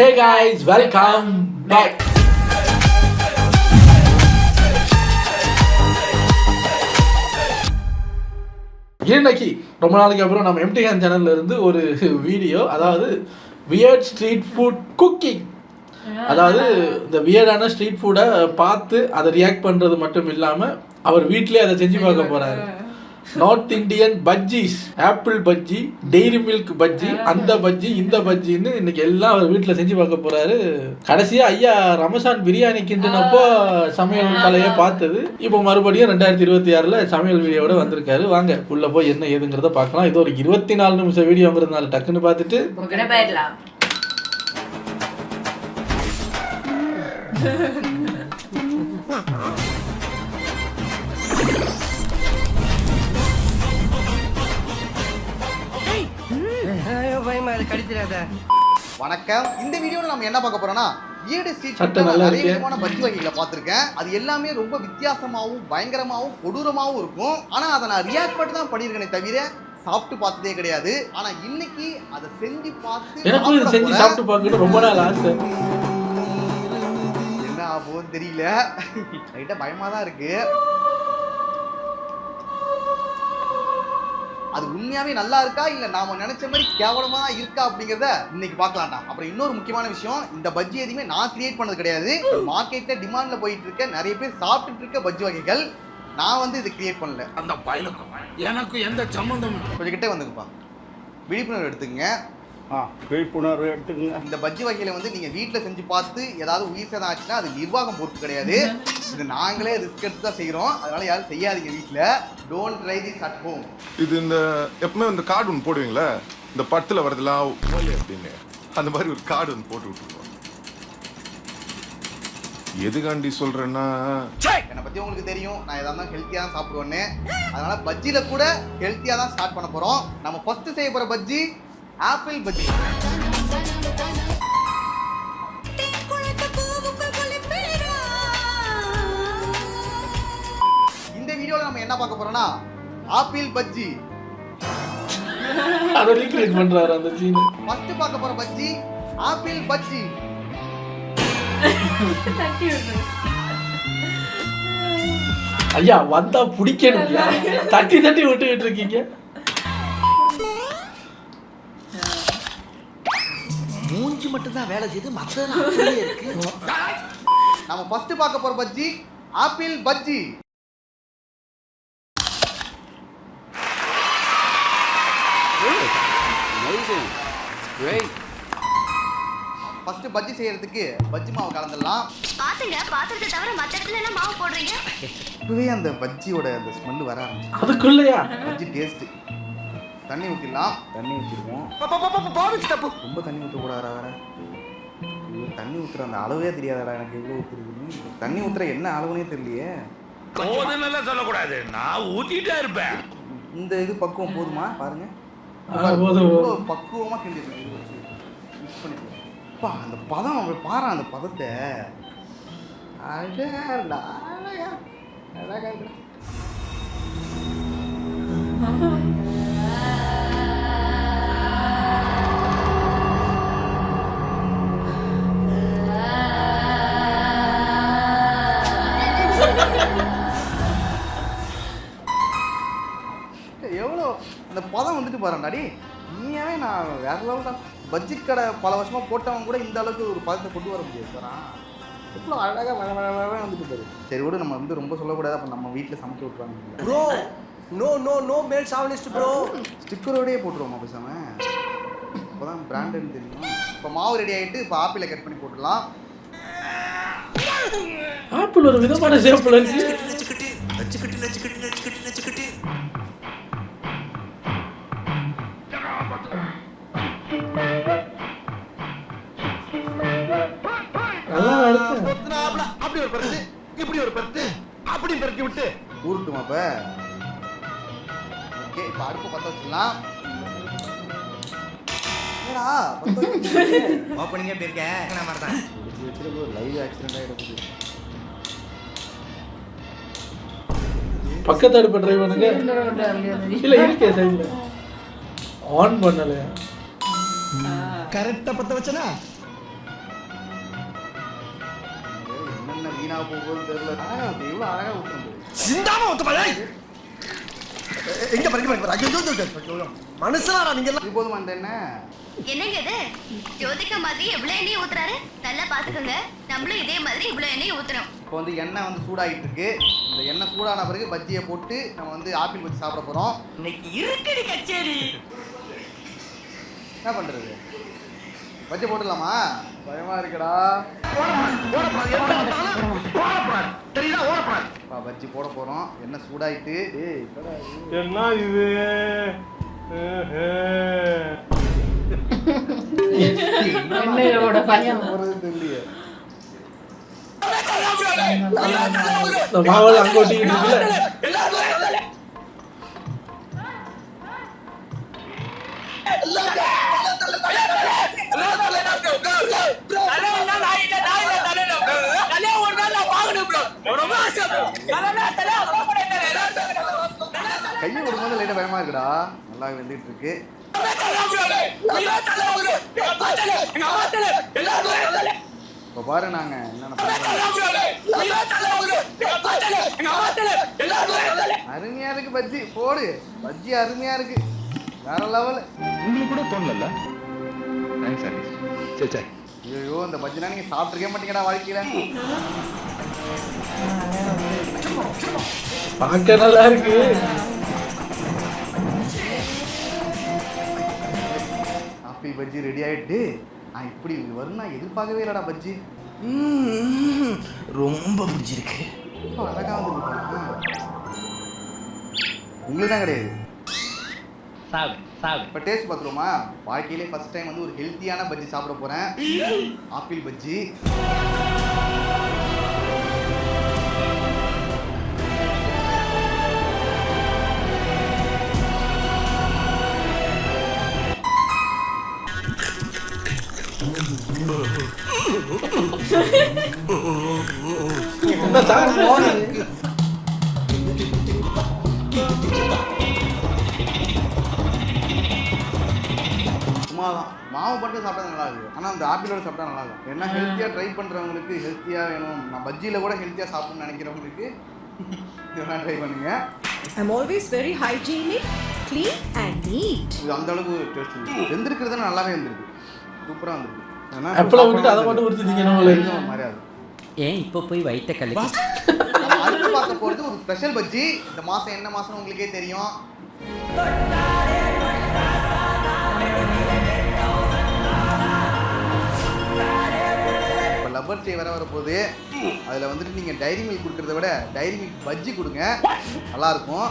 Hey guys, welcome back. இன்னைக்கு ரொம்ப நாளைக்கு அப்புறம் நம்ம எம்டிஹான் சேனல்ல இருந்து ஒரு வீடியோ, அதாவது வியர்ட் ஸ்ட்ரீட் ஃபுட் குக்கிங். அதாவது இந்த வியர்டான ஸ்ட்ரீட் ஃபுட்டை பார்த்து அதை ரியாக்ட் பண்ணுறது மட்டும் இல்லாமல் அவர் வீட்டிலே அதை செஞ்சு பார்க்க போகிறாரு. North Indian bajjis, apple bajji, dairy milk bajji, அந்த பஜ்ஜி இந்த பஜ்ஜின்னு இன்னைக்கு எல்லாம் அவர் வீட்டில் செஞ்சு பார்க்க போறாரு. கடைசியாக ஐயா ரமசான் பிரியாணி கிண்டுனப்போ சமையல் கலையை பார்த்தது. இப்போ மறுபடியும் 2026 சமையல் வீடியோட வந்திருக்காரு. வாங்க உள்ள போய் என்ன ஏதுங்கிறத பார்க்கலாம். இது ஒரு 24 நிமிஷம் வீடியோங்கிறதுனால டக்குன்னு பார்த்துட்டு வணக்கம். இந்த வீடியோல நம்ம என்ன பார்க்க போறோம்னா, ஈடு ஸ்ட்ரீட் நிறைய விதமான பஜ்ஜி வகைகளை பார்த்திருக்கேன். அது எல்லாமே ரொம்ப வித்தியாசமாவும் பயங்கரமாவும் கொடூரமாவும் இருக்கும். ஆனா அதை நான் ரியாக்ட் பண்ணி தான் பண்ணியிருக்கேனே தவிர சாப்பிட்டு பார்த்ததே கிடையாது. ஆனா இன்னைக்கு அதை செஞ்சு பார்த்து சாப்பிட்டு பார்க்கணும் ரொம்ப நாள் ஆசை. என்ன ஆகும் தெரியல, லைட்டா பயமா தான் இருக்கு. அது உண்மையாவே நல்லா இருக்கா இல்ல நாம நினைச்ச மாதிரி கேவலமா இருக்கா அப்படிங்கறத இன்னைக்கு பார்க்கலாம்டா. அப்புறம் இன்னொரு முக்கியமான விஷயம், இந்த பஜ்ஜி எதுவுமே நான் கிரியேட் பண்ணது கிடையாது. மார்க்கெட்ல டிமாண்ட்ல போயிட்டு இருக்க நிறைய பேர் சாப்பிட்டுட்டு இருக்க பஜ்ஜி வகைகள். நான் வந்து இதை கிரியேட் பண்ணல. அந்த பயலுக்கும் எனக்கு எந்த சம்பந்தம். கொஞ்சம் கிட்டே வந்துக்குப்பா, விழிப்புணர்வு எடுத்துக்கங்க. விழிப்புணர்வு எடுத்துக்கங்க. இந்த பஜ்ஜி வகையில வந்து நீங்க வீட்டில் செஞ்சு பார்த்து ஏதாவது உயிர் சேதம் ஆச்சுன்னா அது நிர்வாகம் பொறுப்பு கிடையாது. இது நாங்களே ரிஸ்க் எடுத்து தான் செய்கிறோம். அதனால யாரும் செய்யாதீங்க வீட்டில். Don't try this at home. இது இந்த எப்பவுமே இந்த கார்டு ஒன்று போடுவீங்களா, இந்த படத்தில் வரதெல்லாம் ஓலை அப்படின்னு, அந்த மாதிரி ஒரு கார்டு ஒன்று போட்டு விட்டுருவோம். எதுக்காண்டி சொல்றேன்னா, என்னை பற்றி உங்களுக்கு தெரியும், நான் எதாவது தான் ஹெல்த்தியாக தான் சாப்பிடுவேன்னு. அதனால பஜ்ஜியில் கூட ஹெல்த்தியாக தான் ஸ்டார்ட் பண்ண போகிறோம். நம்ம ஃபர்ஸ்ட் செய்ய போகிற பஜ்ஜி ஆப்பிள் பஜ்ஜி. இந்த வீடியோல நம்ம என்ன பார்க்க போறோம்னா ஆப்பிள் பஜ்ஜி. அத ரீக்ரியேட் பண்றாரு அந்த சீன். ஃபர்ஸ்ட் பார்க்க போற பஜ்ஜி ஆப்பிள் பஜ்ஜி. ஐயா வந்தா பிடிக்கணும், தட்டி தட்டி விட்டுக்கிட்டு இருக்கீங்க. மூஞ்சி மட்டும் தான் வேலை செய்து மத்ததெல்லாம் அப்படியே இருக்கு. நம்ம ஃபர்ஸ்ட் பார்க்க போற பஜ்ஜி ஆப்பிள் பஜ்ஜி. ஃபர்ஸ்ட் பஜ்ஜி செய்யறதுக்கு பஜ்ஜி மாவு கலந்துடலாம். பாத்துங்க பாத்திரத்தை தவிர மத்த இடத்துல என்ன மாவு போடுறீங்க? இப்பவே அந்த பஜ்ஜியோட அந்த ஸ்மெல் வர ஆரம்பிச்சு. அதுக்குள்ளயா பஜ்ஜி டேஸ்ட். தண்ணி ஊற்றிடலாம். தண்ணி ஊற்றிடுவோம். ரொம்ப தண்ணி ஊற்றக்கூடாதா வேற? தண்ணி ஊற்றுற அந்த அளவே தெரியாதடா எனக்கு. எவ்வளோ ஊற்றுறதுன்னு தண்ணி ஊற்றுற என்ன அளவுனே தெரியலையே. போதுன்னு சொல்லக்கூடாது, நான் ஊத்திட்டே இருப்பேன். இந்த இது பக்குவம் போதுமா பாருங்க. பக்குவமாக கிண்டி மிக்ஸ் பண்ணிடுவோம். அந்த பதம் அப்படி பாரு, அந்த பதத்தை எவ்வளோ அந்த பதம் வந்துட்டு பாருண்டாடி. உண்மையாகவே நான் வேற லெவல் தான். பஜ்ஜி கடை பல வருஷமாக போட்டவங்க கூட இந்த அளவுக்கு ஒரு பதத்தை கொண்டு வர முடியாது சார். எவ்வளோ அழகாக வர வந்துட்டு பாரு. சரி விட, நம்ம வந்து ரொம்ப சொல்லக்கூடாது, அப்போ நம்ம வீட்டில் சமைக்க விட்ருவாங்க. Bro no no no male chauvinist bro. ஸ்டிக்கரோடையே போட்டுருவோமா பேசாம? இப்போ தான் பிராண்டுன்னு தெரியும். இப்போ மாவு ரெடி ஆகிட்டு இப்போ ஆப்பிளை கட் பண்ணி போட்டுடலாம். ஆப்பிள் ஒரு விதமான ஷேப்ல இருக்கு. அப்படி ஒரு பருத்து, இப்படி ஒரு பருத்து, அப்படி பருத்தி விட்டு ஊருட்டுமா இப்போ? ஓகே, இப்போ அடுப்பு பற்ற வச்சுக்கலாம். ஓப்பனிங்கே போயிருக்கேன். லைவ் ஆக்சிடென்ட் ஆகிடுச்சு. பக்கத்து அடுப்பு ட்ரை பண்ணுங்க. இல்ல இருக்கே சைடுல ஆன் பண்ணலையா? கரெக்டா பத்த வச்சனா என்ன போகுதுன்னு தெரியல. எவ்வளோ அழகாக ஊற்றுறது. சிந்தாம ஒத்து பாரு. எங்க படிக்க ஐயோ மனுஷனாடா நீங்க எல்லாம். இது போதுமா அந்த என்ன என்னங்க இது ஜோதிகா மாதிரி எவ்வளவு எண்ணெய் ஊத்துறாரு நல்லா பாத்துக்கோங்க நம்மளும் இதே மாதிரி இவ்வளவு எண்ணெய் ஊத்துறோம் இப்போ வந்து எண்ணெய் வந்து சூடாகிட்டு இருக்கு. இந்த எண்ணெய் சூடான பிறகு பஜ்ஜியை போட்டு நம்ம வந்து ஆப்பிள் பஜ்ஜி சாப்பிட போகிறோம். இன்னைக்கு இருக்குடி கச்சேரி. என்ன பண்ணுறது? பஜ்ஜி போட்டுடலாமா? பயமா இருக்குடா. பஜ்ஜி போட போகிறோம். எண்ணெய் சூடாயிட்டு என்ன இது எண்ணெயோட பையன் போகிறது தெரியலையே. இந்த மாவல் அங்க ஒட்டிக்கிட்டு இருக்குல்ல. கையை விடும்போது லைட்டாக பயமா இருக்குடா. நல்லா வெந்துட்டு இருக்கு. இப்போ பாரு நாங்க என்னென்ன அருமையா இருக்கு பஜ்ஜி. போடு பஜ்ஜி அருமையா இருக்கு. வேற லெவல். உங்களுக்கு கூட தோணல. தேங்க்ஸ் சரி சரி சரி. ஐயோ இந்த பஜ்ஜினா நீங்க சாப்பிட்டுருக்கே மாட்டீங்கடா வாழ்க்கையில. பார்க்க நல்லா இருக்கு. ஆப்பிள் பஜ்ஜி ரெடி ஆயிட்டு. நான் இப்படி வரும் நான் எதிர்பார்க்கவே இல்லடா பஜ்ஜி. ரொம்ப பிடிச்சிருக்கு. அழகா வந்து உங்களுக்கு தான் கிடையாது. இப்போ டேஸ்ட் பார்த்துருவோமா? வாழ்க்கையிலே ஃபர்ஸ்ட் டைம் வந்து ஒரு ஹெல்த்தியான பஜ்ஜி சாப்பிட போகிறேன். ஆப்பிள் பஜ்ஜி. என்ன சார் சும்மா தான் மாவு போட்டு சாப்பிட்டா நல்லா இருக்குது. ஆனால் அந்த ஆப்பிளோட சாப்பிட்டா நல்லா இருக்கும். ஏன்னா ஹெல்த்தியாக ட்ரை பண்ணுறவங்களுக்கு ஹெல்த்தியாக வேணும். நான் பஜ்ஜியில் கூட ஹெல்த்தியாக சாப்பிடணும்னு நினைக்கிறவங்களுக்கு இதெல்லாம் ட்ரை பண்ணுங்க. I'm always very hygienic, clean and neat. இது அந்த அளவுக்கு டேஸ்ட் இருக்குது. வெந்திருக்கிறது நல்லாவே வெந்திருக்கு. சூப்பராக வந்துருக்கு. அப்பள விட்டுட்டு அதை மட்டும் உறுத்திட்டீங்க மாதிரி அது. ஏன் இப்போ போய் வைத்த கல்வி நம்ம அடுத்து பார்க்க போகிறது ஒரு ஸ்பெஷல் பஜ்ஜி. இந்த மாதம் என்ன மாதம்னு உங்களுக்கே தெரியும். இப்போ லப்பர் டே வரப்போகுது. அதில் வந்துட்டு நீங்கள் டைரி மில்க் கொடுக்குறத விட டைரி மில்க் பஜ்ஜி கொடுங்க. நல்லாயிருக்கும்.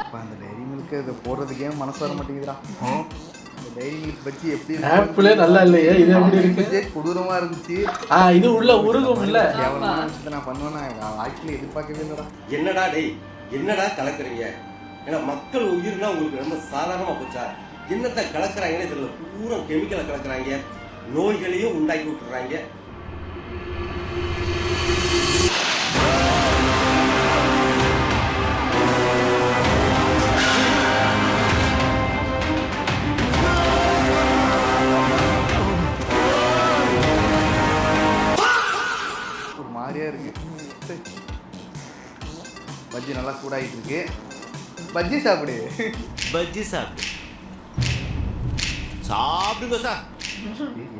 இப்போ அந்த டைரி மில்க்கு இதை போடுறதுக்கே மனசு வர மாட்டேங்குதுடா. இந்த டைரி மில்க் பஜ்ஜி எப்படி ஆப்பிளே நல்லா இல்லையே. இது எப்படி இருக்கு? கொடூரமாக இருந்துச்சு. இது உள்ள உருகும் இல்ல. கேவலமான விஷயத்தை நான் பண்ணுவேன்னா வாழ்க்கையில் எதிர்பார்க்கவே இல்லைடா. என்னடா டேய் என்னடா கலக்குறீங்க? ஏன்னா மக்கள் உயிர்னா உங்களுக்கு ரொம்ப சாதாரணமா போச்சா? என்னத்தை கலக்குறாங்கன்னு தெரியல. பூரா கெமிக்கலை கலக்குறாங்க. நோய்களையும் உண்டாக்கி விட்டுறாங்க. ஒரு மாதிரியா இருக்கு. பஜ்ஜி நல்லா சூடாகிட்டு இருக்கு. பஜ்ஜி சாப்பிடு. பஜ்ஜி சாப்பிடுங்க சார்.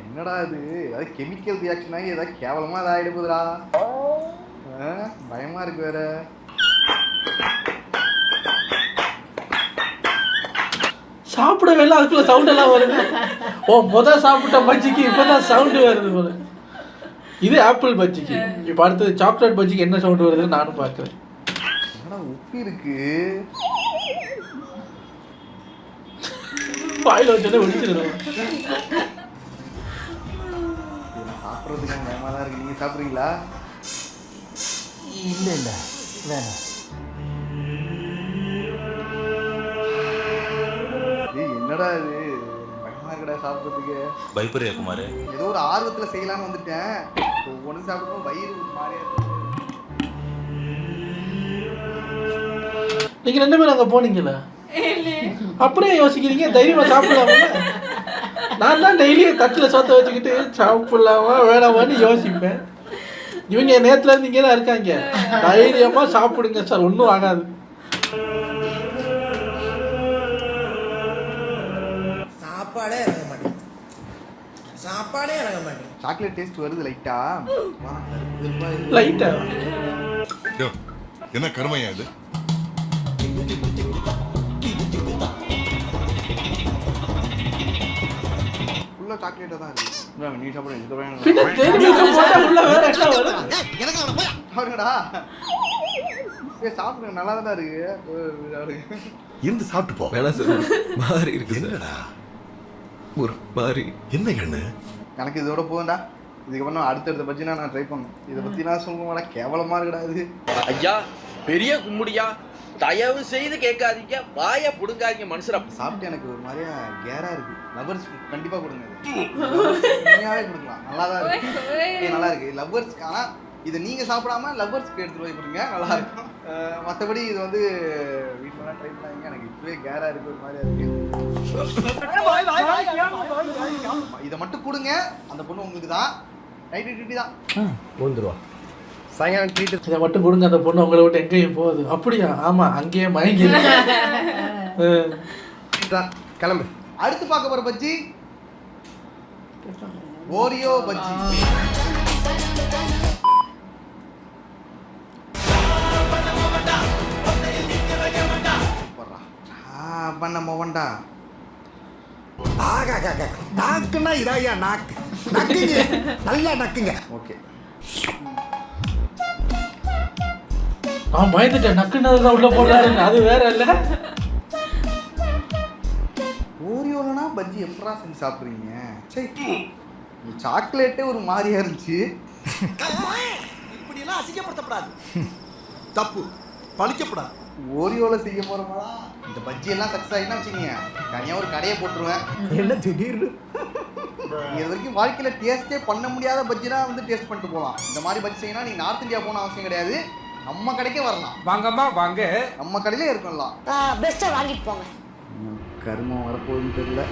என்னடா இது? ஏதாவது கெமிக்கல் ரியாக்ஷன் ஆகி ஏதாவது கேவலமாக ஏதாவது ஆகிடுப்புதுடா. பயமா இருக்கு வேற. சாப்பிடவே இல்லை. அதுக்குள்ள சவுண்ட் எல்லாம் வருது. முதல் சாப்பிட்ட பஜ்ஜிக்கு இப்போதான் சவுண்டு வருது போல. இது ஆப்பிள் பஜ்ஜிக்கு. இப்போ அடுத்தது சாக்லேட் பஜ்ஜிக்கு என்ன சவுண்ட் வருதுன்னு நானும் பார்க்குறேன். என்னடா உப்பி இருக்கு. வாயில் வச்சோடனே ஒடிச்சிடும். சாப்பிட்றதுக்கு பயமாக தான் இருக்கு. நீங்கள் சாப்பிட்றீங்களா? இல்லை வேணாம். என்னடா இது? பயமா இருக்குடா சாப்பிட்றதுக்கு. பயப்படுறியா குமார்? ஏதோ ஒரு ஆர்வத்தில் செய்யலான்னு வந்துட்டேன். ஒன்று சாப்பிடும்போது வயிறு ஒரு மாதிரியா இருக்கு. நீங்க 2 பேரும் அங்கே போனீங்களா? அப்படியே யோசிக்கிறீங்க. தைரியமா சாப்பிடலாமா? நான் தான் டெய்லியும் தட்டில் சொத்த வச்சுக்கிட்டு சாப்பிடலாமா வேணாமான்னு யோசிப்பேன். இவங்க நேத்துல இருந்து இங்கே தான் இருக்காங்க. தைரியமா சாப்பிடுங்க சார், ஒன்றும் ஆகாது. சாப்பாடே இறங்க மாட்டேன். சாக்லேட் டேஸ்ட் வருது லைட்டா. லைட்டா என்ன கருமையா இது? ஃபுல்லா சாக்லேட்டா தான் இருக்கு. நீ சாப்பிடுங்க, இது வேணும். பின்ன தேங்காய் போட்டா உள்ள வேற என்ன வரும்? பாருங்கடா. சாப்பிடுங்க, நல்லா தான் இருக்கு. இருந்து சாப்பிட்டு போ. வேணாம் சார், மாறி இருக்கு. என்னடா ஒரு மாறி. என்ன கண்ணு? எனக்கு இதோட போகும்டா. இதுக்கப்புறம் நான் அடுத்தடுத்த பஜ்ஜினா நான் ட்ரை பண்ணேன். இதை பத்தி நான் சொல்லுவேன், கேவலமா இருக்குடா இது. ஐயா பெரிய கும்முடியா, தயவு செய்து கேட்காதீங்க, வாய புடுங்காதீங்க மனுஷரா. சாப்பிட்டு எனக்கு ஒரு மாதிரியா கேரா இருக்கு. லவ்வர்ஸ் கண்டிப்பா கொடுங்க. உண்மையாவே கொடுக்கலாம், நல்லா தான் இருக்கு. நல்லா இருக்கு லவ்வர்ஸ்க்கு. ஆனா இதை நீங்க சாப்பிடாம லவ்வர்ஸ்க்கு எடுத்துட்டு போய் கொடுங்க, நல்லா இருக்கும். மற்றபடி இது வந்து வீட்டிலலாம் ட்ரை பண்ணாதீங்க. எனக்கு இப்பவே கேரா இருக்கு, ஒரு மாதிரியா இருக்கு. இதை மட்டும் கொடுங்க, அந்த பொண்ணு உங்களுக்கு தான். நைட்டு டியூட்டி தான். வந்துருவா. சாயங்காலம் ட்ரீட். இதை மட்டும் கொடுங்க, அந்த பொண்ணு உங்களை விட்டு எங்கேயும் போகுது. அப்படியா? ஆமா, அங்கேயே மயங்கி கிளம்பு. அடுத்து பார்க்க போற பஜ்ஜி ஓரியோ பஜ்ஜி. பண்ண மோவன்டா. நாக்குன்னா இதாயா நாக்கு. நக்குங்க, நல்லா நக்குங்க. ஓகே, நான் பயந்துட்டேன். நக்குனதுதான் உள்ள போடுறாருன்னு. அது வேற இல்ல. ஓரியோலனா பஜ்ஜி எப்படா செஞ்சு சாப்பிட்றீங்க? சரி, சாக்லேட்டே ஒரு மாதிரியா இருந்துச்சு. இப்படியெல்லாம் அசிங்கப்படுத்தப்படாது. தப்பு பழிக்கப்படாது. ஓரியோல செய்ய போறோமா? இந்த பஜ்ஜி எல்லாம் சக்ஸஸ் ஆகினா வச்சுக்கோங்க, தனியாக ஒரு கடையை போட்டுருவேன். என்ன திடீர்னு? இது வரைக்கும் வாழ்க்கையில் டேஸ்ட்டே பண்ண முடியாத பஜ்ஜினா வந்து டேஸ்ட் பண்ணிட்டு போகலாம். இந்த மாதிரி பஜ்ஜி செய்யணும், நீங்கள் நார்த் இந்தியா போகணும் அவசியம் கிடையாது. நம்ம கடைக்கே வரலாம். வாங்கம்மா வாங்க. நம்ம கடையிலே இருக்கலாம். பெஸ்ட்டாக வாங்கிட்டு போங்க. கருமம் வரப்போகுதுன்னு தெரியல.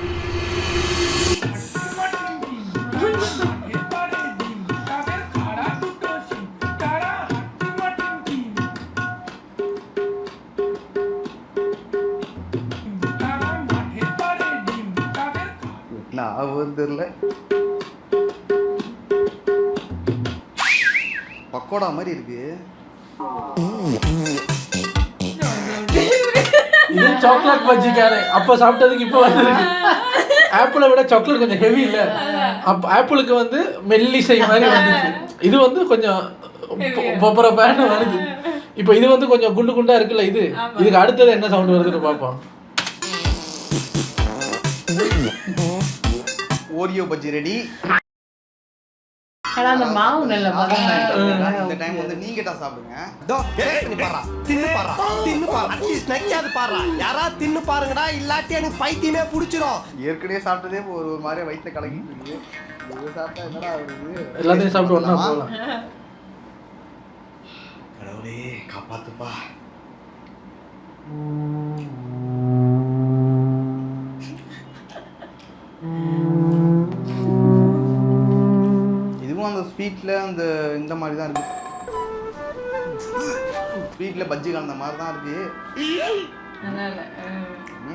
நான் தெரியல. பக்கோடா மாதிரி இருக்கு. இது சாக்லேட் பஜ்ஜிக்காரே. அப்ப சாப்பிட்டதுக்கு இப்ப வந்துருக்கு. ஆப்பிளை விட சாக்லேட் கொஞ்சம் ஹெவி இல்ல. அப்ப ஆப்பிளுக்கு வந்து மெல்லிசை மாதிரி வந்துச்சு. இது வந்து கொஞ்சம் பொப்பர பேன் வருது. இப்போ இது வந்து கொஞ்சம் குண்டு குண்டா இருக்குல்ல. இதுக்கு அடுத்தது என்ன சவுண்ட் வருதுன்னு பார்ப்போம். Oreo bajji ready. அந்த மாவு நல்ல இந்த டைம் வந்து நீங்க தான் சாப்பிடுங்க. தின்னு பாரு. அட்லீஸ்ட் நக்கியாது பாரு. யாரா தின்னு பாருங்கடா, இல்லாட்டி எனக்கு பைத்தியமே புடிச்சிரும். ஏற்கனவே சாப்பிட்டதே ஒரு மாதிரி வயிற்ற கலக்கிட்டு இருக்கு. இது சாப்பிட்டா என்னடா ஆகுது? எல்லாத்தையும் சாப்பிட்டு ஒண்ணா போகலாம். கடவுளே காப்பாத்துப்பா. இதுவும் அந்த ஸ்வீட்ல அந்த இந்த மாதிரி தான் இருக்கு. ஸ்வீட்ல பஜ்ஜி கலந்த மாதிரி தான் இருக்கு.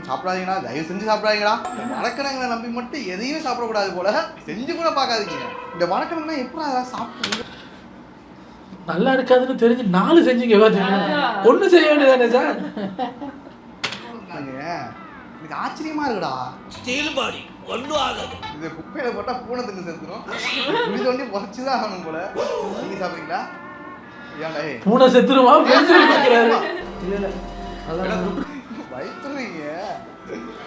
சாப்பிடாதீங்கடா, தயவு செஞ்சு சாப்பிடாதீங்கடா. வணக்கணங்களை நம்பி மட்டும் எதையுமே சாப்பிடக்கூடாது போல. செஞ்சு கூட பார்க்காதீங்க. இந்த வணக்கணங்கன்னா எப்படி அதெல்லாம் சாப்பிட்டு நல்லா இருக்காதுன்னு தெரிஞ்சு 4 செஞ்சீங்க. ஒண்ணு செய்ய வேண்டியதானே சார்? எனக்கு ஆச்சரியமா இருக்குடா. ஸ்டீல் பாடி ஒன்றும் ஆகாது. இது குப்பையில போட்டா பூனை தின்னு செத்துரும். இது ஒண்ணி பொறிச்சுதான் ஆகணும் போல. நீங்க சாப்பிடுறீங்களா? ஏன்டா பூனை செத்துருமா? பயப்படுறீங்க,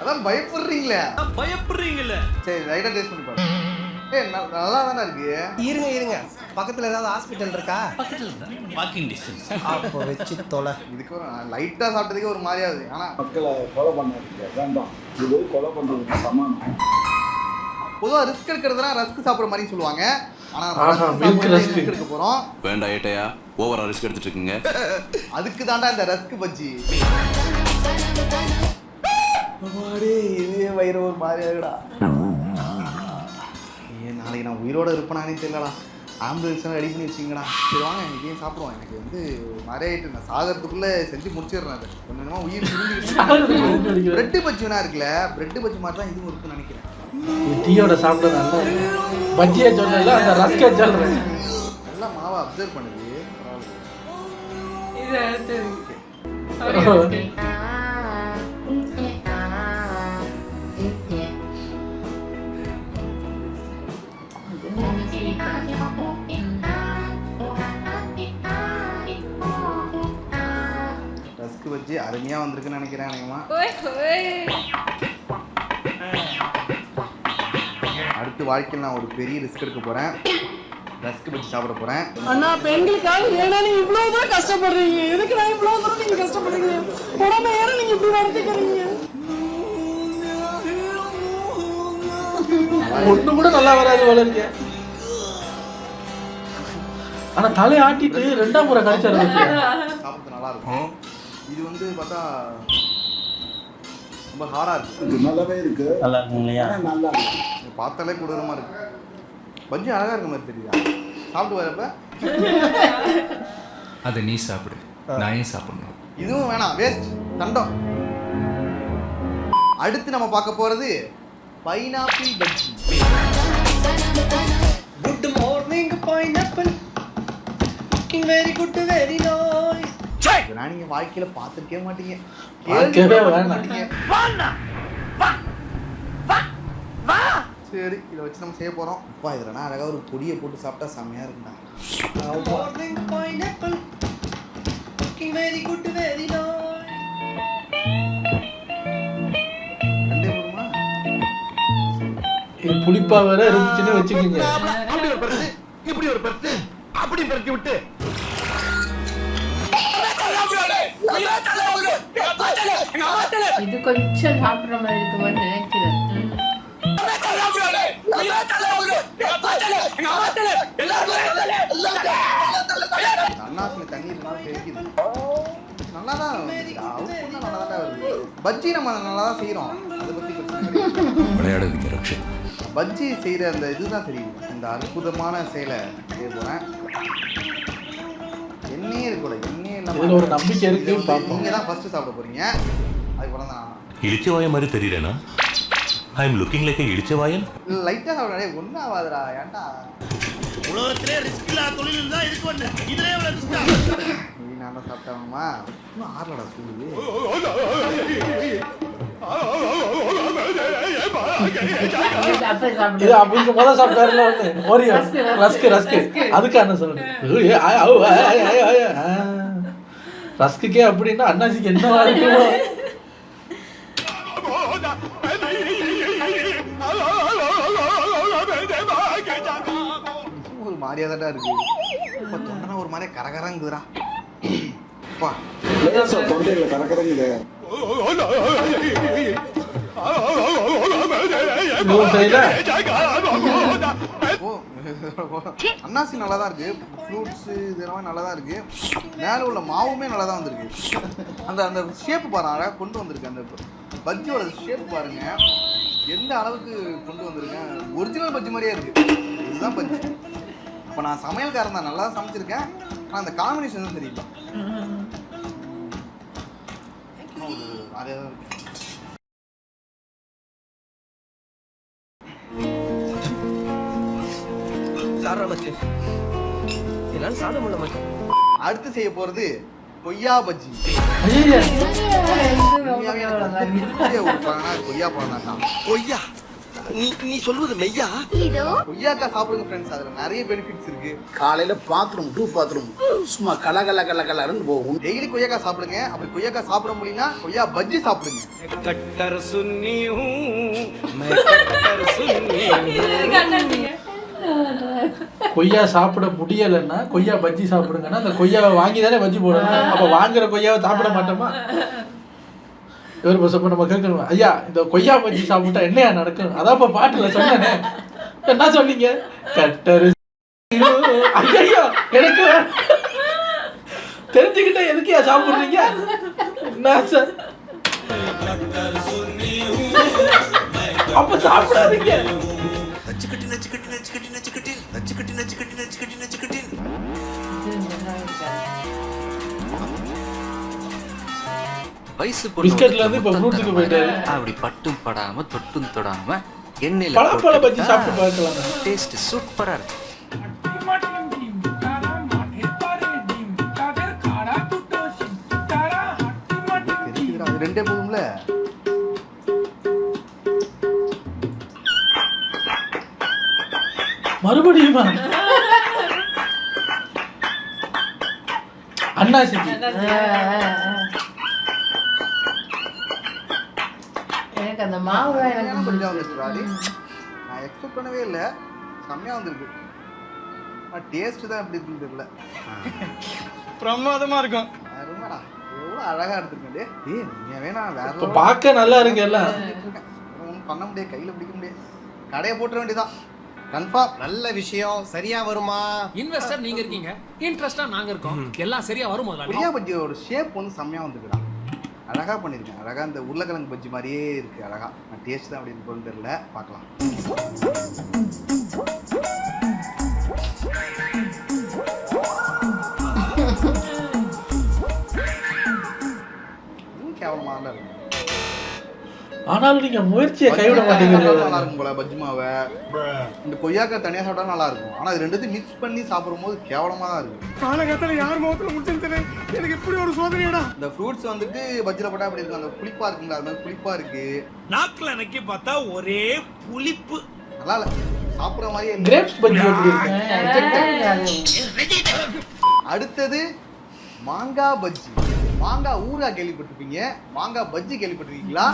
அதான் பயப்படுறீங்களே. பயப்படுறீங்கல்ல. சரி, லைட்டா டேஸ்ட் பண்ணி பாருங்க. நல்லா தானே இருக்கு. இருங்க, பக்கத்துல ஏதாவது ஹாஸ்பிட்டல் இருக்கா? Walking distance. அப்போ வச்சு தொலை. இதுக்கு ஒரு லைட்டா சாப்பிட்டதுக்கு ஒரு மாதிரியாவது. ஆனா மக்களை கொலை பண்ணாதீங்க, வேண்டாம். இது கொலை பண்றதுக்கு சமானம். பொதுவா ரிஸ்க் எடுக்கிறதுலாம் ரஸ்க் சாப்பிட்ற மாதிரி சொல்லுவாங்க. ஆனா ரிஸ்க் எடுக்க போறோம். வேண்டாம் ஏட்டையா, ஓவரா ரிஸ்க் எடுத்துட்டு இருக்கீங்க. அதுக்கு தாண்டா இந்த ரஸ்க் பஜ்ஜி. இதே வயிறு ஒரு மாதிரியாடா. ஏன் நாளைக்கு நான் உயிரோட இருப்பேனானே தெரியலடா. ஆம்புலன்ஸ்லாம் ரெடி பண்ணி வச்சிங்கடா. சரி வாங்க இதையும் சாப்பிடுவோம். எனக்கு வந்து நிறையாயிட்டு நான் சாகிறதுக்குள்ளே செஞ்சு முடிச்சிடுறேன். அது கொஞ்சமாக உயிர் புரிஞ்சுக்கிட்டு பிரெட்டு பஜ்ஜி வேணா இருக்குல்ல, பிரெட்டு பஜ்ஜி மாதிரி தான் இதுவும் இருக்குன்னு நினைக்கிறேன். டீயோட சாப்பிட நல்லா பஜ்ஜியை சொல்லல, அந்த ரஸ்கை சொல்கிறேன். நல்லா மாவை அப்சர்வ் பண்ணுது. ரஸ்க் பஜ்ஜி அருமையாக வந்திருக்குன்னு நினைக்கிறேன். அநேகமா அடுத்து வாழ்க்கையில் நான் ஒரு பெரிய ரிஸ்க் எடுக்க போகிறேன். ரஸ்க் பஜ்ஜி சாப்பிட போகிறேன். அண்ணா பெண்களுக்காக ஏன்னா நீங்க இவ்வளவு தான் கஷ்டப்படுறீங்க. எதுக்கு நான் இவ்வளவு தூரம் நீங்க கஷ்டப்படுறீங்க? உடம்பு ஏன்னா நீங்க இப்படி நடந்துக்கிறீங்க. ஒண்ணு கூட நல்லா வராது வளருங்க. ஆனா தலை ஆட்டிட்டு 2ஆம் முறை கழிச்சாரு. சாப்பிட்டு நல்லா இருக்கும். இது வந்து பார்த்தா ரொம்ப ஹார்டாக இருக்கு. நல்லாவே இருக்கு. நல்லா இருக்குங்களையா? நல்லா இருக்கு. பார்த்தாலே கொடூரமாக இருக்கு. பஜ்ஜி அழகாக இருக்க மாதிரி தெரியுதா? சாப்பிட்டு வரப்ப அதை நீ சாப்பிடு, நான் ஏன் சாப்பிடணும்? இதுவும் வேணாம், வேஸ்ட், தண்டம். அடுத்து நம்ம பார்க்க போறது pineapple bajji. Good morning pineapple, looking very good very nice. இதெல்லாம் நீங்க வாழ்க்கையில பார்த்துருக்கவே மாட்டீங்க, பார்க்கவே வேணாம். சரி, இதை வச்சு நம்ம செய்ய போறோம். அப்பா இதுலனா அழகா ஒரு பொடியை போட்டு சாப்பிட்டா செம்மையா இருக்குடா. Morning pineapple, looking very good very nice. ரெண்டே போதுமா? இது புளிப்பா வேற இருந்துச்சுன்னு வச்சுக்கோங்க. அப்படி ஒரு பருத்து, இப்படி ஒரு பருத்து, அப்படி பருத்தி விட்டு இது கொஞ்சம் சாப்பிடுற மாதிரி இருக்குமான்னு நினைக்கிறேன். அண்ணாசில தண்ணி இருந்தாலும் தெரிக்குது. நல்லா தான் நல்லா தான் வருது. பஜ்ஜி நம்ம நல்லா தான் செய்கிறோம், அதை பற்றி பிரச்சனை கிடையாது. விளையாடுவீங்க ரக்ஷன். பஜ்ஜி செய்கிற அந்த இதுதான் சரி. இந்த அற்புதமான செயலை செய்ய போகிறேன். எண்ணெயே இருக்கக்கூட, எண்ணெயே இதுல இல்லாமல் ஒரு நம்பிக்கை இருக்கு, பார்ப்போம். நீங்கள் தான் ஃபஸ்ட்டு சாப்பிட போகிறீங்க. அதுக்கப்புறம் தான் இளிச்சவாய மாதிரி தெரியலனா? ஐ எம் லுக்கிங் லைக் இளிச்சவாயன். லைட்டாக சாப்பிடாடே, ஒன்றும் ஆகாதுடா. ஏன்டா உலகத்திலே ரிஸ்க் இல்லாத தொழில் தான் இதுக்கு வந்து இதுல எவ்வளவு ரிஸ்க்? நீ நான் தான் சாப்பிட்டாங்கம்மா. இன்னும் ஆறலடா சூடு. இது அப்படிங்க முதல் சாப்பிட்டாருல ஒண்ணு ஓரியோ ரஸ்க்கு அதுக்கு என்ன சொல்லுங்க. ரஸ்க்குக்கே அப்படின்னா அண்ணாச்சிக்கு என்னவா இருக்குமோ. ஒரு மாதிரியா தான் இருக்கு. இப்போ தொண்டனா ஒரு மாதிரியா கரகரங்குதுடா. அப்பா தொண்டையில கரக்கரங்குது. அன்னாசி நல்லா தான் இருக்கு. ஃப்ரூட்ஸ் இதெல்லாம் நல்லா தான் இருக்கு. மேலே உள்ள மாவுமே நல்லா தான் வந்திருக்கு. அந்த அந்த ஷேப்பு பாருங்க, அழகாக கொண்டு வந்திருக்கு. அந்த பஜ்ஜியோட ஷேப் பாருங்க எந்த அளவுக்கு கொண்டு வந்திருக்கேன். ஒரிஜினல் பஜ்ஜி மாதிரியே இருக்கு. இதுதான் பஜ்ஜி. இப்போ நான் சமையல்காரன் தான், நல்லா சமைச்சிருக்கேன். ஆனால் அந்த காம்பினேஷன் தான் தெரியல. அதே தான் இருக்கு. அடுத்து செய்ய போறது கொய்யா பஜ்ஜி. கொய்யா பழம் தான். கொய்யா, நீ சொல்வது மெய்யா? கொய்யாக்கா சாப்பிடுங்க ஃப்ரெண்ட்ஸ், அதுல நிறைய பெனிஃபிட்ஸ் இருக்கு. காலையில பாத்ரூம் சும்மா கலகலன்னு போகும். டெய்லி கொய்யாக்கா சாப்பிடுங்க. அப்படி கொய்யாக்கா சாப்பிட முடியும்னா கொய்யா பஜ்ஜி சாப்பிடுங்க. கட்டர் சுன்னி मैं कट्टर सुन्नी. கொய்யா சாப்பிட முடியலைன்னா கொய்யா பஜ்ஜி சாப்பிடுங்கன்னா அந்த கொய்யாவை வாங்கி தானே பஜ்ஜி போடணும். அப்போ வாங்குற கொய்யாவை சாப்பிட மாட்டோமா? இவர் பசப்ப நம்ம கேட்கணும், ஐயா இந்த கொய்யா பஜ்ஜி சாப்பிட்டா என்னையா நடக்கும்? அதான் இப்போ பாட்டில் சொன்னேனே, என்ன சொன்னீங்க? கட்டரு. ஐயோ எனக்கு தெரிஞ்சுக்கிட்ட எதுக்கையா சாப்பிட்றீங்க? என்ன சார் அப்ப சாப்பிடாதீங்க. நச்சு கட்டி வயசு பிஸ்கட்ல இருந்து இப்ப ஃப்ரூட்ஸ்க்கு போயிட்டாரு. அப்படி பட்டும் படாம தொட்டும் தொடாம எண்ணெயில பழப்பழ பஜ்ஜி சாப்பிட்டு பார்க்கலாம். டேஸ்ட் சூப்பரா இருக்கு. அது ரெண்டே போதும்ல. மறுபடியும் அண்ணா செஞ்சு எனக்கு அந்த மாவு தான் எனக்கு கொஞ்சம் வந்துருக்கு. நான் எக்ஸ்பெக்ட் பண்ணவே இல்லை, செம்மையா வந்திருக்கு. டேஸ்ட் தான் எப்படி இருக்குன்னு தெரியல. பிரமாதமா இருக்கும். அருமைடா, எவ்வளோ அழகா எடுத்துருக்கேன். நீ வேணா வேற இப்ப பார்க்க நல்லா இருக்கு எல்லாம். ஒன்றும் பண்ண முடியாது, கையில பிடிக்க முடியாது. கடையை போட்டுற வேண்டியதான். கன்ஃபார்ம். நல்ல விஷயம். சரியா வருமா? இன்வெஸ்டர் நீங்க இருக்கீங்க, இன்ட்ரெஸ்டா நாங்க இருக்கோம். எல்லாம் சரியா வரும் முதலாளி. பிரியா பஜ்ஜியோட ஷேப் வந்து செம்மையா வந்துருக்குடா. அழகா பண்ணியிருக்கேன். அழகா இந்த உருளைக்கிழங்கு பஜ்ஜி மாதிரியே இருக்கு. அழகா. நான் டேஸ்ட் தான் அப்படின்னு பொருள் தெரியல, பார்க்கலாம். கேவலமா இருக்கு. ஆனாலும் நீங்க முயற்சியை கைவிட மாட்டீங்க. நல்லா இருக்கும் போல பஜ்ஜி மாவை. இந்த கொய்யாக்காய் தனியா சாப்பிட்டா நல்லா இருக்கும். ஆனா இது ரெண்டுத்தையும் மிக்ஸ் பண்ணி சாப்பிடும் போது கேவலமா தான் இருக்கு. காலகட்டத்தில் யார் முகத்துல முடிச்சுன்னு எனக்கு இப்படி ஒரு சோதனையடா. இந்த ஃப்ரூட்ஸ் வந்துட்டு பஜ்ஜில போட்டா அப்படி இருக்கும். அந்த புளிப்பா இருக்குங்களா, அது மாதிரி புளிப்பா இருக்கு. நாக்குல நக்கி பார்த்தா ஒரே புளிப்பு. நல்லா இல்ல, சாப்பிடுற மாதிரியே இல்ல. கிரேப்ஸ் பஜ்ஜி எப்படி இருக்கு? அடுத்தது மாங்காய் பஜ்ஜி. மாங்காய் ஊறுகாய் கேள்விப்பட்டிருப்பீங்க, மாங்காய் பஜ்ஜி கேள்விப்பட்டிருக்கீங்களா?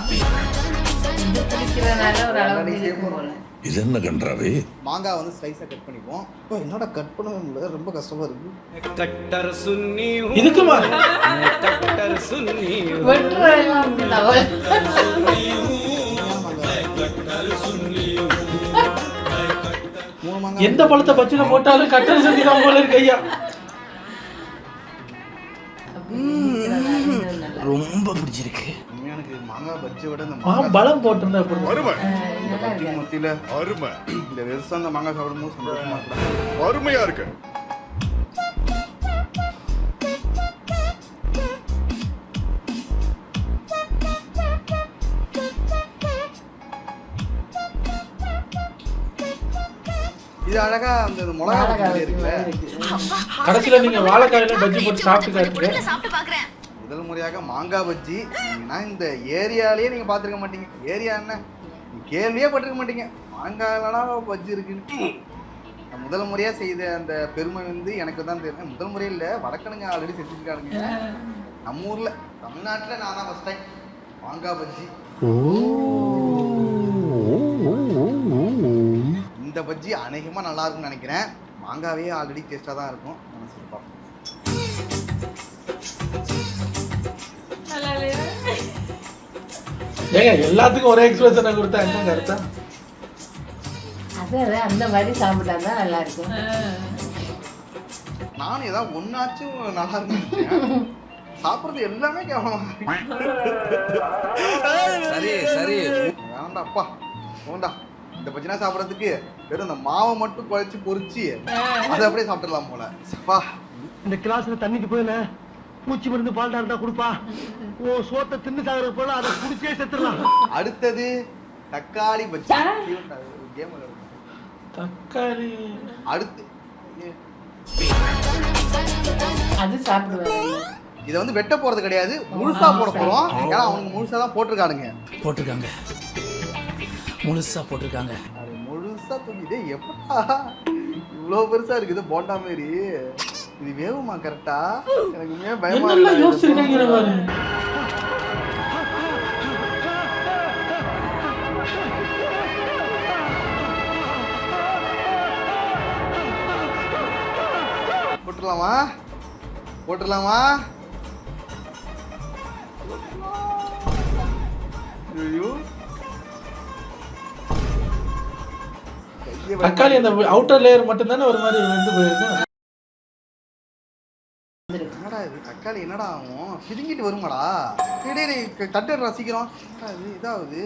இது என்ன கன்றாவே? மாங்காய் வந்து ஸ்லைஸா கட் பண்ணிப்போம். என்னடா கட் பண்ணவே முடியல, ரொம்ப கஷ்டமா இருக்கு. கட்டர் சுன்னி இதுக்குமா கட்டர் சுன்னி எந்த பழத்தை பஜ்ஜில போட்டாலும் கட்டல் செஞ்சு தான் போல இருக்கு ஐயா. ரொம்ப பிடிச்சிருக்கு. எனக்கு மாங்காய் பஜ்ஜியை விட இந்த பழம் போட்டிருந்தா அருமை மத்தியில அருமை. இந்த வெறுசா அந்த மாங்காய் சாப்பிடும்போது சந்தோஷமா இருக்கு. அருமையா இருக்கு. இது அழகா அந்த மிளகா பஜ்ஜி இருக்குல்ல. கடைசியில நீங்க வாழைக்காயில பஜ்ஜி போட்டு சாப்பிட்டு காட்டுங்க. சாப்பிட்டு பாக்குறேன். முதல் முறையாக மாங்காய் பஜ்ஜி. நான் இந்த ஏரியாலேயே நீங்க பாத்துருக்க மாட்டீங்க. ஏரியா என்ன கேள்வியே பட்டிருக்க மாட்டீங்க. மாங்காய்லனா பஜ்ஜி இருக்குன்னு நான் முதல் முறையா செய்த அந்த பெருமை வந்து எனக்கு தான் தெரியும். முதல் முறையில் இல்லை, வடக்கணுங்க ஆல்ரெடி செஞ்சுருக்கானுங்க. நம்ம ஊர்ல தமிழ்நாட்டில் நான் தான் ஃபர்ஸ்ட் டைம் மாங்காய் பஜ்ஜி. இந்த பஜ்ஜி அநேகமாக நல்லா இருக்கும்னு நினைக்கிறேன். மாங்காவே ஆல்ரெடி டேஸ்டாக தான் இருக்கும். மனசு பார்ப்போம். ஏங்க எல்லாத்துக்கும் ஒரே எக்ஸ்பிரஷனை கொடுத்தா என்ன கருத்தா? அதான் அந்த மாதிரி சாப்பிட்டா தான் நல்லா இருக்கும். நானும் ஏதாவது ஒன்னாச்சும் நல்லா இருக்குன்னு சாப்பிட்றது எல்லாமே கேவலமா. சரி சரி வேண்டாம் அப்பா, வேண்டாம். இந்த பஜ்ஜினா சாப்பிட்றதுக்கு வெறும் இந்த மாவை மட்டும் குழைச்சி பொரிச்சு அதை அப்படியே சாப்பிட்டுடலாம் போல. அப்பா, இந்த கிளாஸ்ல தண்ணிக்கு போயில பூச்சி மருந்து பால்டா இருந்தா கொடுப்பா. ஓ சோத்தை தின்னு சாகுற போல அதை குடிச்சே செத்துடலாம். அடுத்தது தக்காளி பஜ்ஜி. கேம் தக்காளி. அடுத்து அது சாப்பிடுவேன். இதை வந்து வெட்ட போறது கிடையாது, முழுசா போட போறோம். ஏன்னா அவனுக்கு முழுசா தான் போட்டிருக்கானுங்க. முழுசா போட்டிருக்காங்க. அது முழுசா தூக்கிட்டே எப்பா இவ்வளோ பெருசா இருக்குது போண்டா மாதிரி. இது வேவுமா கரெக்டா? எனக்கு உண்மையா பயமா என்னெல்லாம் யோசிச்சிருக்காங்க பாரு. போட்டுடலாமா? போட்டுடலாமா? ஐயோ, தக்காளி அந்த அவுட்டர் லேயர் மட்டும் தானே ஒரு மாதிரி வந்து போயிருக்கும். என்னடா இது தக்காளி என்னடா ஆகும்? பிதுங்கிட்டு வருமாடா? தட்டு ரசிக்கிறோம். இதாவது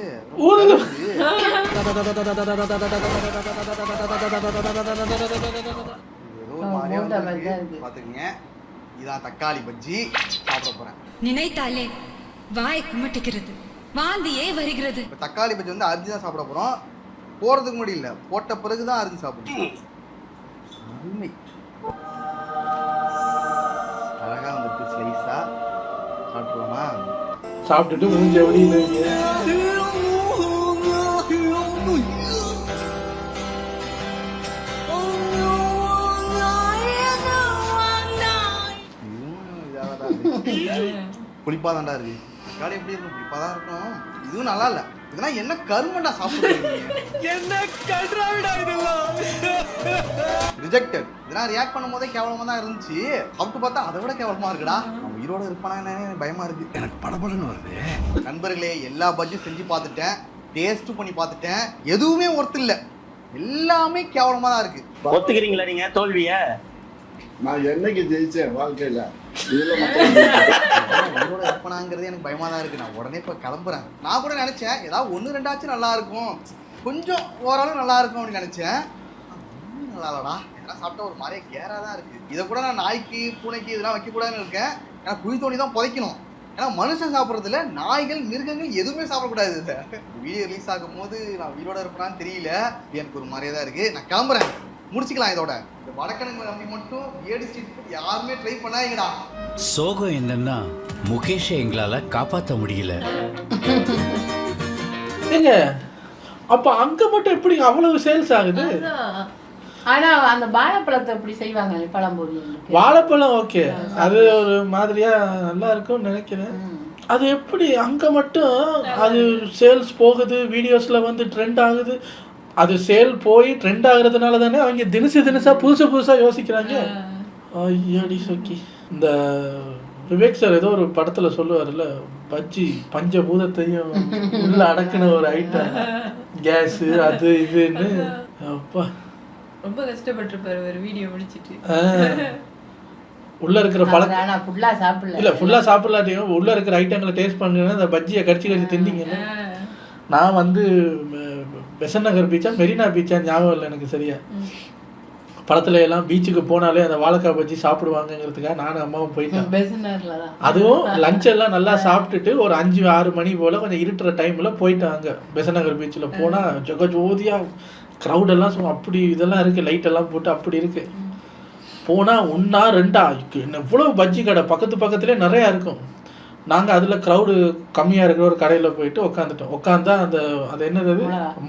பாத்துக்கங்க. இதான் தக்காளி பஜ்ஜி சாப்பிட போறேன். நினைத்தாலே வாய் குமட்டிக்கிறது, வாந்தியே வருகிறது. இப்போ தக்காளி பஜ்ஜி வந்து அரிஞ்சு தான் சாப்பிட போகிறோம். போகிறதுக்கு முன்னாடி இல்லை, போட்ட பிறகு தான் அரிஞ்சு சாப்பிடணும். உண்மை அழகாக வந்துருக்கு. ஸ்லைஸாக சாப்பிட்லாமா? சாப்பிட்டுட்டு மூஞ்சி எப்படி புளிப்பாக தான்டா இருக்கு. தக்காளி எப்படி இருக்கும்? புளிப்பாக தான் இருக்கும். இதுவும் நல்லா இல்லை. இதெல்லாம் என்ன கருமண்டா சாப்பிடுறீங்க? என்ன கன்றாவிடா இதெல்லாம். ரிஜெக்டட். இதெல்லாம் ரியாக்ட் பண்ணும் போதே கேவலமாக தான் இருந்துச்சு. சாப்பிட்டு பார்த்தா அதை விட கேவலமாக இருக்குடா. நான் உயிரோட இருப்பானே பயமாக இருக்கு. எனக்கு படபடன்னு வருது. நண்பர்களே, எல்லா பஜ்ஜியும் செஞ்சு பார்த்துட்டேன், டேஸ்ட்டும் பண்ணி பார்த்துட்டேன். எதுவுமே ஒர்த்து இல்லை. எல்லாமே கேவலமாக தான் இருக்கு. ஒத்துக்கிறீங்களா நீங்க தோல்விய? நான் என்னைக்கு ஜெயிச்சேன் வாழ்க்கையில? உயிரோட இருப்பானாங்கிறது எனக்கு பயமாக தான் இருக்கு. நான் உடனே இப்போ கிளம்புறேன். நான் கூட நினைச்சேன் ஏதாவது 1-2 நல்லா இருக்கும், கொஞ்சம் ஓரளவு நல்லா இருக்கும் அப்படின்னு நினைச்சேன். நல்லா இல்லடா. இதெல்லாம் சாப்பிட்டா ஒரு மாதிரியே கேரா தான் இருக்கு. இதை கூட நான் நாய்க்கு பூனைக்கு இதெல்லாம் வைக்கக்கூடாதுன்னு இருக்கேன். ஏன்னா குழி தோண்டி தான் புதைக்கணும். ஏன்னா மனுஷன் சாப்பிட்றதுல நாய்கள் மிருகங்கள் எதுவுமே சாப்பிடக்கூடாது. இதை வீடியோ ரிலீஸ் ஆகும் போது நான் உயிரோட இருப்பேனான்னு தெரியல. எனக்கு ஒரு மாதிரியே தான் இருக்கு. நான் கிளம்புறேன். முடிச்சுக்கலாம் இதோட. இந்த வடக்கணங்களை நம்பி மட்டும் ஏடி ஸ்ட்ரீட் ஃபுட் யாருமே ட்ரை பண்ணாங்கடா. சோகம் என்னன்னா முகேஷை எங்களால காப்பாற்ற முடியல. ஏங்க அப்ப அங்க மட்டும் எப்படி அவ்வளவு சேல்ஸ் ஆகுது? ஆனா அந்த வாழைப்பழத்தை எப்படி செய்வாங்க? பழம்பொரி வாழைப்பழம் ஓகே, அது ஒரு மாதிரியா நல்லா இருக்கும்னு நினைக்கிறேன். அது எப்படி அங்க மட்டும் அது சேல்ஸ் போகுது, வீடியோஸ்ல வந்து ட்ரெண்ட் ஆகுது? அது சேல் போய் ட்ரெண்ட் ஆகுறதுனால தானே அவங்க தினசா புதுசா யோசிக்கிறாங்க. ஐயாடி சொக்கி. இந்த விவேக் சார் ஏதோ ஒரு படத்துல சொல்லுவார்ல, பஜ்ஜி பஞ்சபூதத்தையும் உள்ள அடக்குன ஒரு ஐட்டம், கேஸ் அது இதுன்னு. அப்பா ரொம்ப கஷ்டப்பட்டிருப்பாரு ஒரு வீடியோ முடிச்சிட்டு. உள்ள இருக்கிற பழக்கம் இல்ல ஃபுல்லா சாப்பிடலாட்டியும் உள்ள இருக்கிற ஐட்டங்களை டேஸ்ட் பண்ணுங்கன்னா அந்த பஜ்ஜியை கடிச்சு திண்டிங்க. நான் வந்து பெசன் நகர் பீச்சா மெரினா பீச்சா ஞாபகம் இல்லை எனக்கு சரியா. படத்துல எல்லாம் பீச்சுக்கு போனாலே அந்த வாழைக்காய் பஜ்ஜி சாப்பிடுவாங்கிறதுக்காக நானும் அம்மாவும் போயிட்டேன். அதுவும் லஞ்ச் எல்லாம் நல்லா சாப்பிட்டுட்டு ஒரு 5-6 மணி போல கொஞ்சம் இருட்டுற டைம்ல போயிட்டாங்க பெசன் நகர் பீச்சில். போனா ஜோதியா க்ரௌட் எல்லாம் அப்படி இதெல்லாம் இருக்கு, லைட் எல்லாம் போட்டு அப்படி இருக்கு. போனா 1-2 என்ன இவ்வளவு பஜ்ஜி கடை பக்கத்துலேயே நிறையா இருக்கும். நாங்கள் அதில் க்ரௌடு கம்மியாக இருக்கிற ஒரு கடையில் போயிட்டு உட்காந்துட்டோம். உட்காந்தா அது என்னது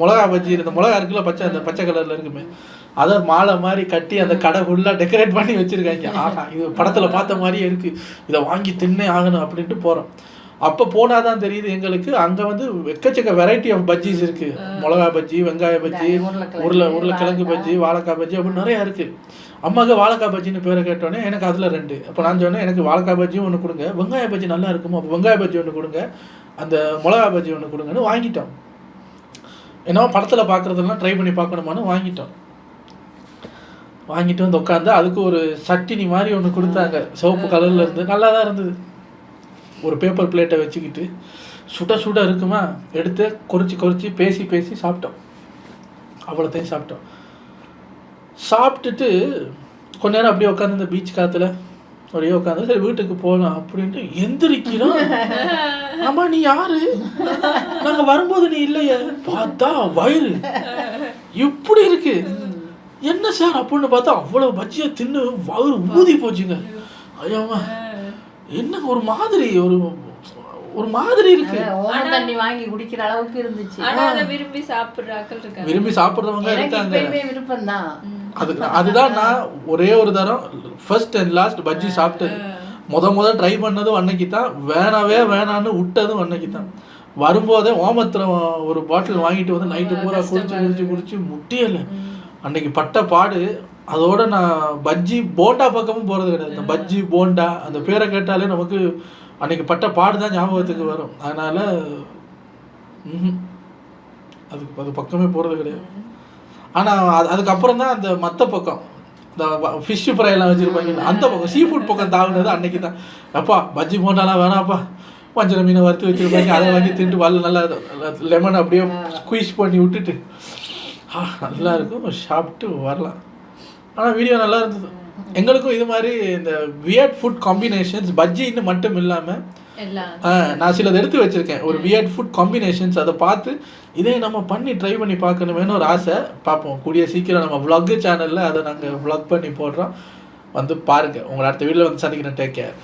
மிளகா பஜ்ஜி, இந்த மிளகா இருக்குல்ல அந்த பச்சை கலரில் இருக்குமே, அதை மாலை மாதிரி கட்டி அந்த கடை ஃபுல்லாக டெக்கரேட் பண்ணி வச்சுருக்காங்க. ஆஹா, இது படத்தில் பார்த்த மாதிரியே இருக்குது, இதை வாங்கி தின்னே ஆகணும் அப்படின்ட்டு போகிறோம். அப்போ போனால் தான் தெரியுது எங்களுக்கு அங்கே வந்து எக்கச்சக்க வெரைட்டி ஆஃப் பஜ்ஜிஸ் இருக்குது. மிளகா பஜ்ஜி, வெங்காய பஜ்ஜி, உருளைக்கிழங்கு பஜ்ஜி, வாழைக்காய் பஜ்ஜி அப்படின்னு நிறையா இருக்குது. அம்மாவுக்கு வாழைக்காய் பஜ்ஜின்னு பேரை கேட்டோன்னே எனக்கு அதில் 2. அப்போ நான் சொன்னேன் எனக்கு வாழைக்காய் பஜ்ஜியும் ஒன்று கொடுங்க, வெங்காய பஜ்ஜி நல்லா இருக்குமோ அப்போ வெங்காய பஜ்ஜி ஒன்று கொடுங்க, அந்த மிளகா பஜ்ஜி ஒன்று கொடுங்கன்னு வாங்கிட்டோம். ஏன்னா படத்தில் பார்க்குறதெல்லாம் ட்ரை பண்ணி பார்க்கணுமான்னு வாங்கிட்டு வந்து உட்காந்து அதுக்கு ஒரு சட்டினி மாதிரி ஒன்று கொடுத்தாங்க, சிவப்பு கலரில் இருந்து. நல்லா தான் இருந்தது. ஒரு பேப்பர் பிளேட்டை வச்சுக்கிட்டு சுட இருக்குமா எடுத்து கொறிச்சு பேசி சாப்பிட்டோம். அவ்வளோத்தையும் சாப்பிட்டுட்டு கொஞ்ச நேரம் அப்படியே உட்காந்து இந்த பீச் காற்றுல அப்படியே உட்காந்து சரி வீட்டுக்கு போகலாம் அப்படின்ட்டு எந்திரிக்கிறோம். ஆமா நீ யாரு? நாங்கள் வரும்போது நீ இல்லையே. பார்த்தா வயிறு இப்படி இருக்கு. என்ன சார் அப்படின்னு பார்த்தா அவ்வளோ பஜ்ஜியை தின்னு வயிறு ஊதி போச்சுங்க. ஐயாமா என்ன ஒரு மாதிரி இருக்கு. தண்ணி வாங்கி குடிக்கிற அளவுக்கு இருந்துச்சு. விரும்பி சாப்பிடுறவங்க இருக்காங்க. விருப்பம் தான். அதுதான் நான் ஒரே ஒரு தரம் ஃபர்ஸ்ட் அண்ட் லாஸ்ட் பஜ்ஜி சாப்பிட்டது. முத ட்ரை பண்ணதும் அன்னைக்கு தான், வேணான்னு விட்டதும் அன்னைக்கு தான். வரும்போதே ஓமத்திரம் ஒரு பாட்டில் வாங்கிட்டு வந்து நைட்டு பூரா குடிச்சு முட்டியல. அன்னைக்கு பட்ட பாடு. அதோட நான் பஜ்ஜி போண்டா பக்கமும் போகிறது கிடையாது. இந்த பஜ்ஜி போண்டா அந்த பேரை கேட்டாலே நமக்கு அன்னைக்கு பட்ட பாடு தான் ஞாபகத்துக்கு வரும். அதனால அது பக்கமே போகிறது கிடையாது. ஆனால் அதுக்கப்புறம் தான் அந்த மற்ற பக்கம் இந்த ஃபிஷ் ஃப்ரை எல்லாம் வச்சுருப்பாங்க அந்த பக்கம் சீ ஃபுட் பக்கம் தாவுனது அன்னைக்கு தான். அப்பா பஜ்ஜி போண்டாலாம் வேணாப்பா, வஞ்சர மீனை வறுத்து வச்சுருப்பாங்க, அதை வாங்கி தின்ட்டு நல்லா லெமன் அப்படியே ஸ்குவீஸ் பண்ணி விட்டுட்டு நல்லா இருக்கும், சாப்பிட்டு வரலாம். ஆனால் வீடியோ நல்லா இருந்தது. எங்களுக்கும் இது மாதிரி இந்த வியர்ட் ஃபுட் காம்பினேஷன்ஸ் பஜ்ஜின்னு மட்டும் இல்லாமல் நான் சிலது எடுத்து வச்சிருக்கேன் ஒரு வியர்ட் ஃபுட் காம்பினேஷன்ஸ். அதை பார்த்து இதே நம்ம பண்ணி ட்ரை பண்ணி பார்க்கணுமேனு ஒரு ஆசை. பார்ப்போம் கூடிய சீக்கிரம் நம்ம vlog சேனலில் அதை நாங்கள் vlog பண்ணி போடுறோம். வந்து பாருங்கள். உங்களை அடுத்த வீடியோவில் வந்து சந்திக்கிறேன். Take care.